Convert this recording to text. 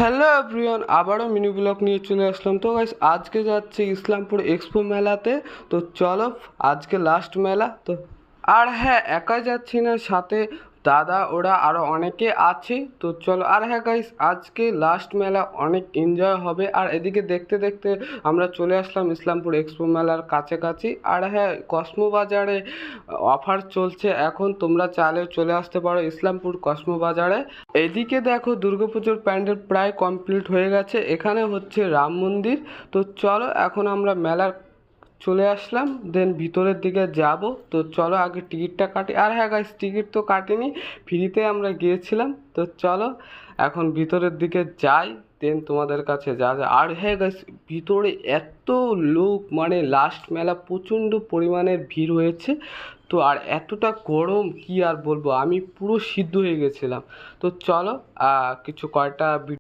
Hello everyone, আবারও mini blog নিয়ে চলে আসলাম। তো গাইস, আজকে যাচ্ছি ইসলামপুর এক্সপো মেলাতে। তো চলো, আজকে লাস্ট মেলা তো। আর হ্যাঁ, একা যাচ্ছি না, সাথে দাদা ওরা আরও অনেকে আছে। তো চলো। আর হ্যাঁ গাইস, আজকে লাস্ট মেলা, অনেক এনজয় হবে। আর এদিকে দেখতে দেখতে আমরা চলে আসলাম ইসলামপুর এক্সপো মেলার কাছাকাছি। আর হ্যাঁ, কসমো বাজারে অফার চলছে এখন, তোমরা চাইলে চলে আসতে পারো ইসলামপুর কসমো বাজারে। এদিকে দেখো, দুর্গাপুজোর প্যান্ডেল প্রায় কমপ্লিট হয়ে গেছে, এখানে হচ্ছে রাম মন্দির। তো চলো, এখন আমরা মেলার চলে আসলাম, দেন ভিতরের দিকে যাব। তো চলো আগে টিকিটটা কাটি। আর হ্যাঁ গাইস, টিকিট তো কাটিনি, ফ্রিতে আমরা গিয়েছিলাম। তো চলো এখন ভিতরের দিকে যাই, দেন তোমাদের কাছে যা যা। আর হ্যাঁ গাইস, ভিতরে এত লোক, মানে লাস্ট মেলা প্রচণ্ড পরিমাণের ভিড় হয়েছে। তো আর এতটা গরম, কি আর বলবো, আমি পুরো সিদ্ধ হয়ে গেছিলাম। তো চলো কিছু কয়টা